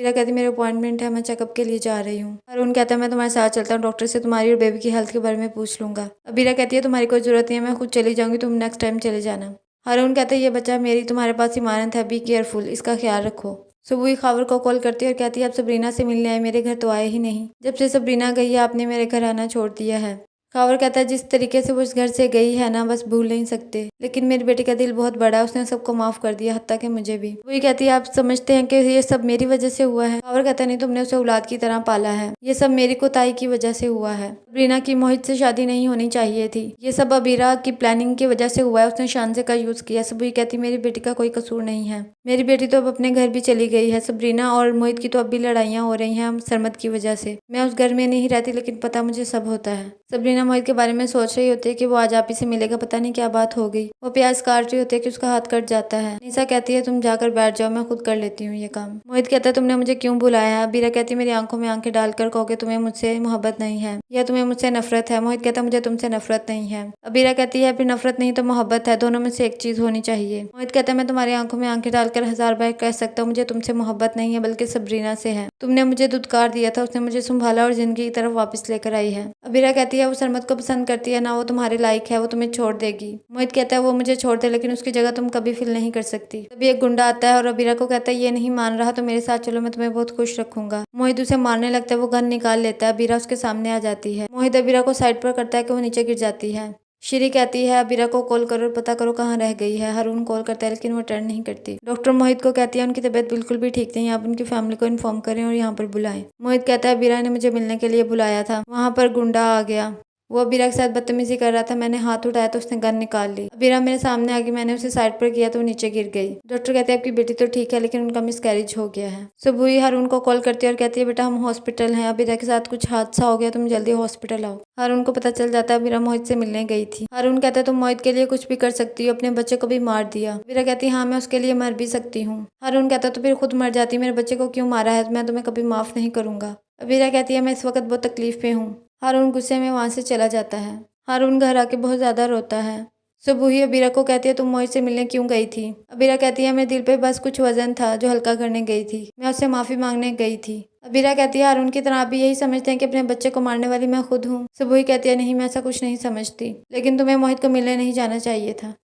अबीरा कहती मेरे अपॉइंटमेंट है, मैं चेकअप के लिए जा रही हूँ। हारून कहता है मैं तुम्हारे साथ चलता हूँ, डॉक्टर से तुम्हारी और बेबी की हेल्थ के बारे में पूछ लूंगा। अबीरा कहती है तुम्हारी कोई जरूरत नहीं है, मैं खुद चली जाऊंगी, तुम नेक्स्ट टाइम चले जाना। हारून कहता है ये बच्चा मेरी तुम्हारे पास इमानत है, बी केयरफुल, इसका ख्याल रखो। सुबह ही खावर को कॉल करती है और कहती है आप सबरीना से मिलने आए, मेरे घर तो आए ही नहीं। जब से सबरीना गई है आपने मेरे घर आना छोड़ दिया है। खावर कहता है जिस तरीके से वो इस घर से गई है ना, बस भूल नहीं सकते। लेकिन मेरी बेटी का दिल बहुत बड़ा है, उसने सबको माफ कर दिया, हत्ता कि मुझे भी। वही कहती है आप समझते हैं कि ये सब मेरी वजह से हुआ है। खावर कहता है नहीं, तुमने उसे औलाद की तरह पाला है, ये सब मेरी कोताही की वजह से हुआ है। सबरीना की मोहित से शादी नहीं होनी चाहिए थी, ये सब अबीरा की प्लानिंग की वजह से हुआ है, उसने शानजे का यूज किया। सब वही कहती मेरी बेटी का कोई कसूर नहीं है, मेरी बेटी तो अब अपने घर भी चली गई है। सबरीना और मोहित की तो अब भी लड़ाइयाँ हो रही हैं सरमत की वजह से। मैं उस घर में नहीं रहती, लेकिन पता मुझे सब होता है। सबरीना मोहित के बारे में सोच रही होती है कि वो आज आप ही से मिलेगा, पता नहीं क्या बात हो गई। वो प्याज काट रही होती है कि उसका हाथ कट जाता है। निशा कहती है तुम जाकर बैठ जाओ, मैं खुद कर लेती हूँ ये काम। मोहित कहता है तुमने मुझे क्यों बुलाया है। अबीरा कहती है मेरी आंखों में आंखें डालकर कहोगे तुम्हें मुझसे मोहब्बत नहीं है या तुम्हें मुझसे नफरत है। मोहित कहता है मुझे तुमसे नफरत नहीं है। अबीरा कहती है फिर नफरत नहीं तो मोहब्बत है, दोनों में से एक चीज होनी चाहिए। मोहित कहता है मैं तुम्हारी आंखों में आंखें डालकर 1000 बार कह सकता हूँ मुझे तुमसे मोहब्बत नहीं है, बल्कि सबरीना से है। तुमने मुझे दुत्कार दिया था, उसने मुझे संभाला और जिंदगी की तरफ वापस लेकर आई है। अबीरा कहती है वो सरमत को पसंद करती है ना, वो तुम्हारे लायक है, वो तुम्हें छोड़ देगी। मोहित कहता है वो मुझे छोड़ दे, लेकिन उसकी जगह तुम कभी फील नहीं कर सकती। तभी एक गुंडा आता है और अबीरा को कहता है ये नहीं मान रहा तो मेरे साथ चलो, मैं तुम्हें बहुत खुश रखूंगा। मोहित उसे मारने लगता है, वो गन निकाल लेता है। अबीरा उसके सामने आ जाती है। मोहित अबीरा को साइड पर करता है कि वो नीचे गिर जाती है। श्री कहती है अबीरा को कॉल करो और पता करो कहाँ रह गई है। हारून कॉल करता है लेकिन वो टर्न नहीं करती। डॉक्टर मोहित को कहती है उनकी तबीयत बिल्कुल भी ठीक नहीं है, आप उनकी फैमिली को इन्फॉर्म करें और यहाँ पर बुलाएं। मोहित कहता है अबीरा ने मुझे मिलने के लिए बुलाया था, वहाँ पर गुंडा आ गया, वो अबीरा के साथ बदतमीजी कर रहा था, मैंने हाथ उठाया तो उसने गन निकाल ली। अबीरा मेरे सामने आ गई, मैंने उसे साइड पर किया तो वो नीचे गिर गई। डॉक्टर कहते हैं आपकी बेटी तो ठीक है, लेकिन उनका मिसकैरेज हो गया है। सुबह हुई हारून को कॉल करती है और कहती है बेटा हम हॉस्पिटल हैं, अबीरा के साथ कुछ हादसा हो गया, तुम जल्दी हॉस्पिटल आओ। हारून को पता चल जाता है अबीरा मोहित से मिलने गई थी। हारून कहता है तुम मोहित के लिए कुछ भी कर सकती हो, अपने बच्चे को भी मार दिया। अबीरा कहती है हाँ मैं उसके लिए मर भी सकती हूँ। हारून कहता है तो फिर खुद मर जाती, मेरे बच्चे को क्यों मारा है, मैं तुम्हें कभी माफ नहीं करूंगा। अबीरा कहती है मैं इस वक्त बहुत तकलीफ में हूँ। हारून गुस्से में वहां से चला जाता है। हारून घर आके बहुत ज्यादा रोता है। सुबह ही अबीरा को कहती है तुम मोहित से मिलने क्यों गई थी। अबीरा कहती है मेरे दिल पे बस कुछ वजन था जो हल्का करने गई थी, मैं उससे माफी मांगने गई थी। अबीरा कहती है हारून की तरह आप भी यही समझते हैं कि अपने बच्चे को मारने वाली मैं खुद हूँ। सुबह ही कहती है नहीं मैं ऐसा कुछ नहीं समझती, लेकिन तुम्हें मोहित को मिलने नहीं जाना चाहिए था।